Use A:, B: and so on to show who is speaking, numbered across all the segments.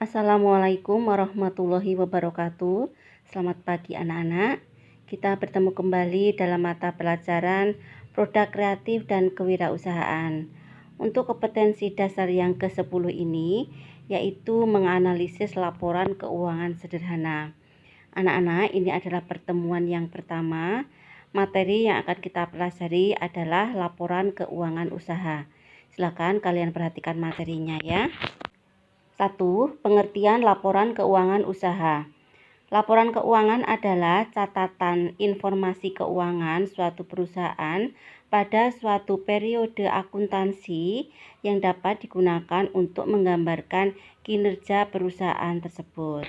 A: Assalamualaikum warahmatullahi wabarakatuh. Selamat pagi anak-anak. Kita bertemu kembali dalam mata pelajaran produk kreatif dan kewirausahaan. Untuk kompetensi dasar yang ke-10 ini yaitu menganalisis laporan keuangan sederhana. Anak-anak, ini adalah pertemuan yang pertama. Materi yang akan kita pelajari adalah laporan keuangan usaha. Silakan kalian perhatikan materinya ya. 1. Pengertian laporan keuangan usaha. Laporan keuangan adalah catatan informasi keuangan suatu perusahaan pada suatu periode akuntansi yang dapat digunakan untuk menggambarkan kinerja perusahaan tersebut.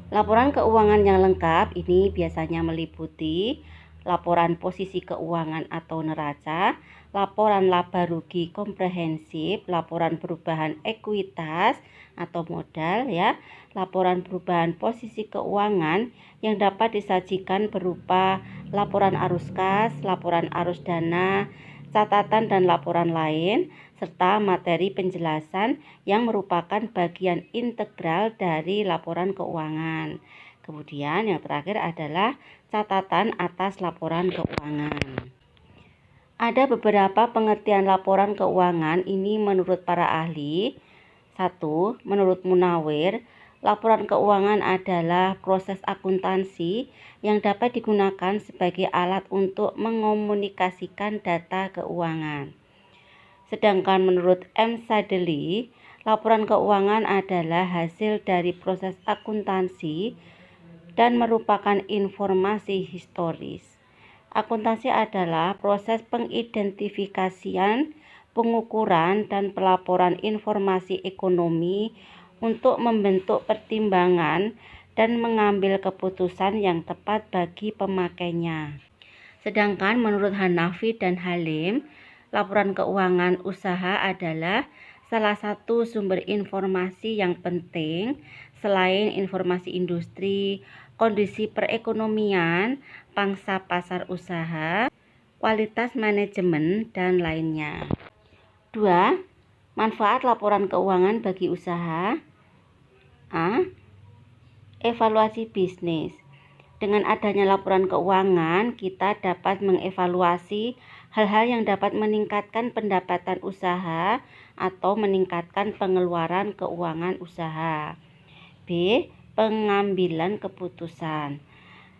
A: Laporan keuangan yang lengkap ini biasanya meliputi laporan posisi keuangan atau neraca, laporan laba rugi komprehensif, laporan perubahan ekuitas atau modal ya, laporan perubahan posisi keuangan yang dapat disajikan berupa laporan arus kas, laporan arus dana, catatan dan laporan lain, serta materi penjelasan yang merupakan bagian integral dari laporan keuangan. Kemudian yang terakhir adalah catatan atas laporan keuangan. Ada beberapa pengertian laporan keuangan ini menurut para ahli. 1. Menurut Munawir, laporan keuangan adalah proses akuntansi yang dapat digunakan sebagai alat untuk mengomunikasikan data keuangan. Sedangkan menurut M. Sadeli, laporan keuangan adalah hasil dari proses akuntansi dan merupakan informasi historis. Akuntansi adalah proses pengidentifikasian, pengukuran, dan pelaporan informasi ekonomi untuk membentuk pertimbangan dan mengambil keputusan yang tepat bagi pemakainya. Sedangkan menurut Hanafi dan Halim, laporan keuangan usaha adalah salah satu sumber informasi yang penting selain informasi industri, kondisi perekonomian, pangsa pasar usaha, kualitas manajemen, dan lainnya. 2. Manfaat laporan keuangan bagi usaha. A. Evaluasi bisnis. Dengan adanya laporan keuangan, kita dapat mengevaluasi hal-hal yang dapat meningkatkan pendapatan usaha atau meningkatkan pengeluaran keuangan usaha. B. Pengambilan keputusan.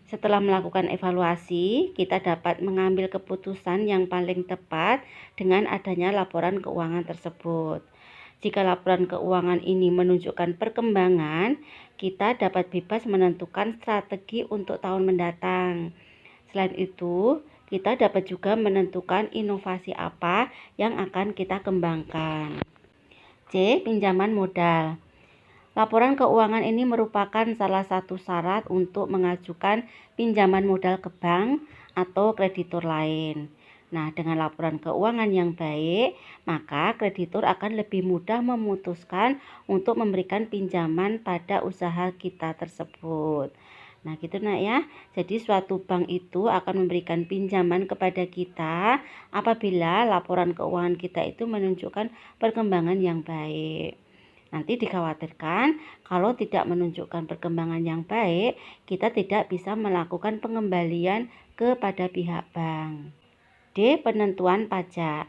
A: Setelah melakukan evaluasi, kita dapat mengambil keputusan yang paling tepat dengan adanya laporan keuangan tersebut. Jika laporan keuangan ini menunjukkan perkembangan, kita dapat bebas menentukan strategi untuk tahun mendatang. Selain itu, kita dapat juga menentukan inovasi apa yang akan kita kembangkan. C. Pinjaman modal. Laporan keuangan ini merupakan salah satu syarat untuk mengajukan pinjaman modal ke bank atau kreditur lain. Nah, dengan laporan keuangan yang baik, maka kreditur akan lebih mudah memutuskan untuk memberikan pinjaman pada usaha kita tersebut. Nah, gitu nak ya. Jadi suatu bank itu akan memberikan pinjaman kepada kita apabila laporan keuangan kita itu menunjukkan perkembangan yang baik. Nanti dikhawatirkan kalau tidak menunjukkan perkembangan yang baik, kita tidak bisa melakukan pengembalian kepada pihak bank. D. Penentuan pajak.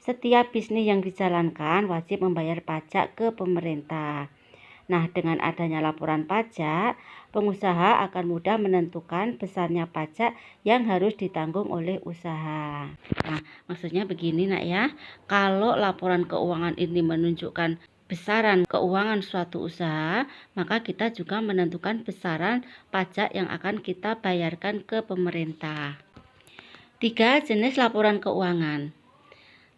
A: Setiap bisnis yang dijalankan wajib membayar pajak ke pemerintah. Nah, dengan adanya laporan pajak, pengusaha akan mudah menentukan besarnya pajak yang harus ditanggung oleh usaha. Nah, maksudnya begini nak ya, kalau laporan keuangan ini menunjukkan besaran keuangan suatu usaha, maka kita juga menentukan besaran pajak yang akan kita bayarkan ke pemerintah. 3. Jenis laporan keuangan.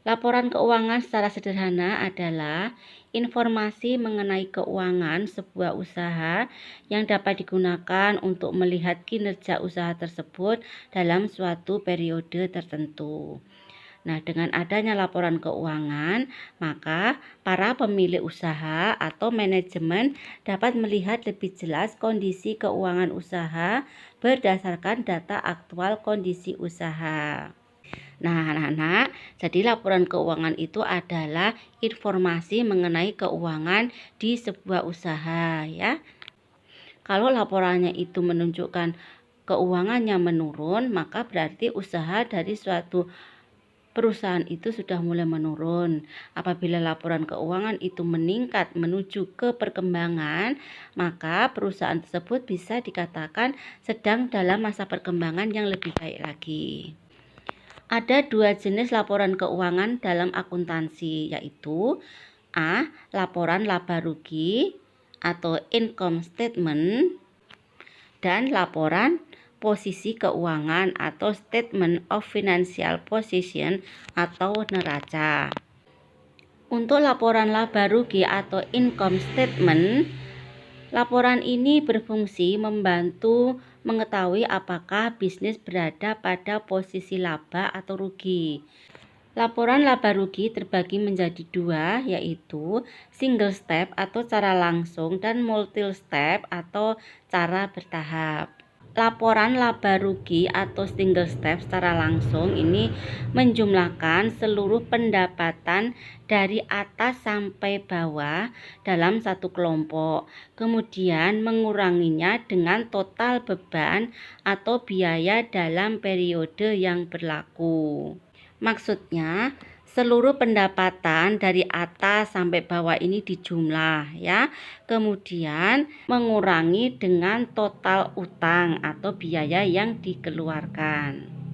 A: Laporan keuangan secara sederhana adalah informasi mengenai keuangan sebuah usaha yang dapat digunakan untuk melihat kinerja usaha tersebut dalam suatu periode tertentu. Nah, dengan adanya laporan keuangan, maka para pemilik usaha atau manajemen dapat melihat lebih jelas kondisi keuangan usaha berdasarkan data aktual kondisi usaha. Nah, anak-anak, jadi laporan keuangan itu adalah informasi mengenai keuangan di sebuah usaha ya. Kalau laporannya itu menunjukkan keuangannya menurun, maka berarti usaha dari suatu perusahaan itu sudah mulai menurun. Apabila laporan keuangan itu meningkat menuju ke perkembangan, maka perusahaan tersebut bisa dikatakan sedang dalam masa perkembangan yang lebih baik lagi. Ada dua jenis laporan keuangan dalam akuntansi, yaitu A. Laporan laba rugi atau income statement, dan laporan posisi keuangan atau statement of financial position atau neraca. Untuk laporan laba rugi atau income statement, laporan ini berfungsi membantu mengetahui apakah bisnis berada pada posisi laba atau rugi. Laporan laba rugi terbagi menjadi dua, yaitu single step atau cara langsung dan multi step atau cara bertahap. Laporan laba rugi atau single step secara langsung ini menjumlahkan seluruh pendapatan dari atas sampai bawah dalam satu kelompok, kemudian menguranginya dengan total beban atau biaya dalam periode yang berlaku. Maksudnya, seluruh pendapatan dari atas sampai bawah ini dijumlah ya. Kemudian mengurangi dengan total utang atau biaya yang dikeluarkan.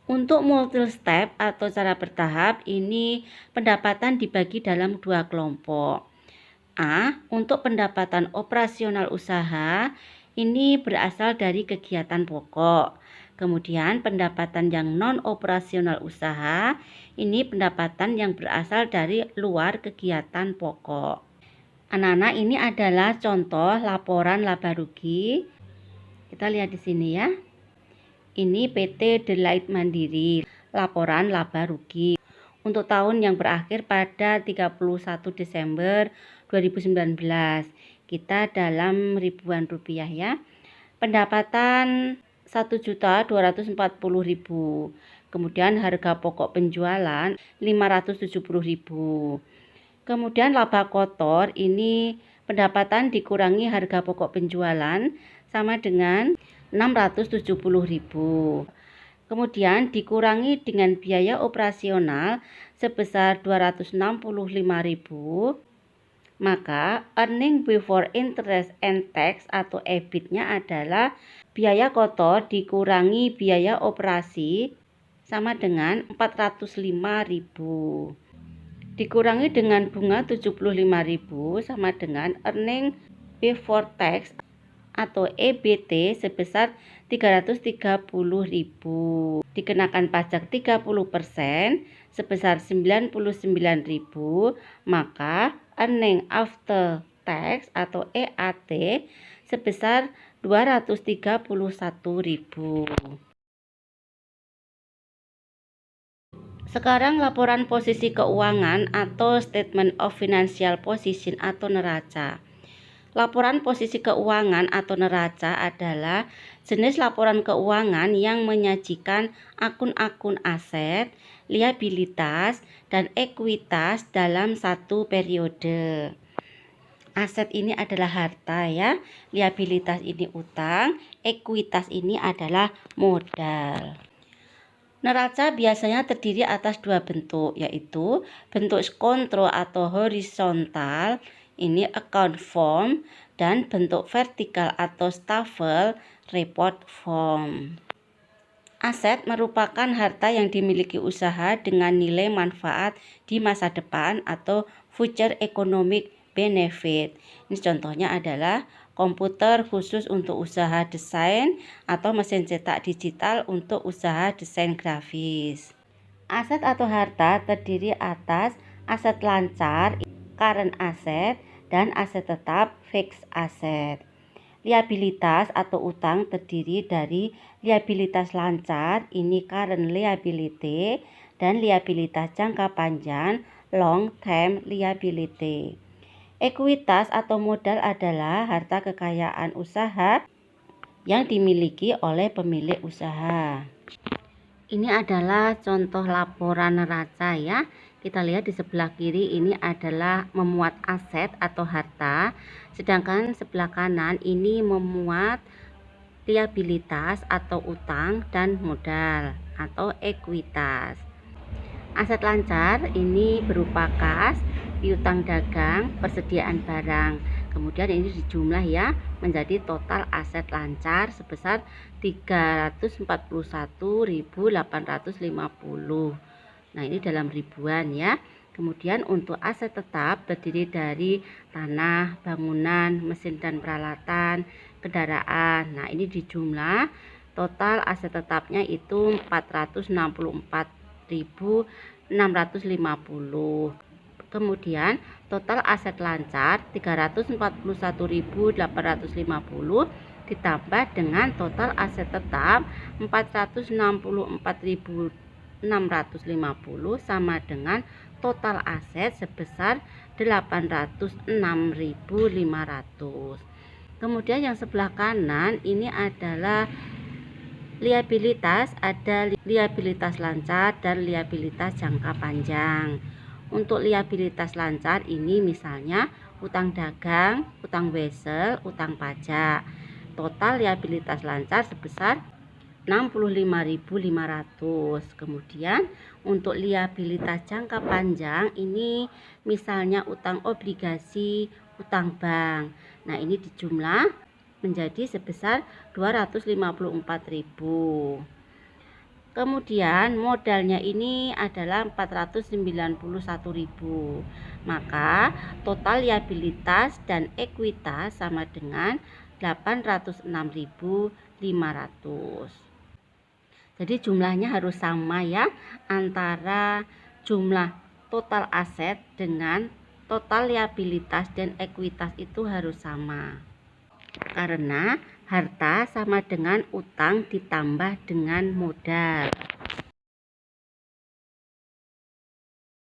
A: Untuk multi step atau cara bertahap ini pendapatan dibagi dalam dua kelompok. A. Untuk pendapatan operasional usaha ini berasal dari kegiatan pokok. Kemudian pendapatan yang non-operasional usaha, ini pendapatan yang berasal dari luar kegiatan pokok. Anak-anak, ini adalah contoh laporan laba rugi. Kita lihat di sini ya. Ini PT Delight Mandiri, laporan laba rugi untuk tahun yang berakhir pada 31 Desember 2019. Kita dalam ribuan rupiah ya. Pendapatan 1.240.000. Kemudian harga pokok penjualan 570.000. Kemudian laba kotor ini pendapatan dikurangi harga pokok penjualan sama dengan 670.000. Kemudian dikurangi dengan biaya operasional sebesar 265.000. Maka earning before interest and tax atau EBIT-nya adalah biaya kotor dikurangi biaya operasi sama dengan 405.000. Dikurangi dengan bunga 75.000 sama dengan earning before tax atau EBT sebesar 330.000. Dikenakan pajak 30% sebesar 99.000, maka earning after tax atau EAT sebesar 231.000. Sekarang laporan posisi keuangan atau statement of financial position atau neraca. Laporan posisi keuangan atau neraca adalah jenis laporan keuangan yang menyajikan akun-akun aset, liabilitas, dan ekuitas dalam satu periode. Aset ini adalah harta ya, liabilitas ini utang, ekuitas ini adalah modal. Neraca biasanya terdiri atas dua bentuk, yaitu bentuk kontrol atau horizontal, ini account form, dan bentuk vertikal atau staffel report form. Aset merupakan harta yang dimiliki usaha dengan nilai manfaat di masa depan atau future economic benefit. Ini contohnya adalah komputer khusus untuk usaha desain atau mesin cetak digital untuk usaha desain grafis. Aset atau harta terdiri atas aset lancar, current asset, dan aset tetap, fixed asset. Liabilitas atau utang terdiri dari liabilitas lancar, ini current liability, dan liabilitas jangka panjang, long term liability. Ekuitas atau modal adalah harta kekayaan usaha yang dimiliki oleh pemilik usaha. Ini adalah contoh laporan neraca ya. Kita lihat di sebelah kiri ini adalah memuat aset atau harta, sedangkan sebelah kanan ini memuat liabilitas atau utang dan modal atau ekuitas. Aset lancar ini berupa kas, piutang dagang, persediaan barang. Kemudian ini dijumlah ya menjadi total aset lancar sebesar 341.850. Nah, ini dalam ribuan ya. Kemudian untuk aset tetap terdiri dari tanah, bangunan, mesin dan peralatan, kendaraan. Nah, ini dijumlah total aset tetapnya itu 464.650. Kemudian total aset lancar 341.850 ditambah dengan total aset tetap 464.650 sama dengan total aset sebesar 806.500. Kemudian yang sebelah kanan ini adalah liabilitas, ada liabilitas lancar dan liabilitas jangka panjang. Untuk liabilitas lancar ini misalnya utang dagang, utang wesel, utang pajak. Total liabilitas lancar sebesar 65.500. Kemudian untuk liabilitas jangka panjang ini misalnya utang obligasi, utang bank. Nah, ini dijumlah menjadi sebesar 254.000. Kemudian modalnya ini adalah 491.000. Maka total liabilitas dan ekuitas sama dengan 806.500. Jadi jumlahnya harus sama ya, antara jumlah total aset dengan total liabilitas dan ekuitas itu harus sama. Karena harta sama dengan utang ditambah dengan modal.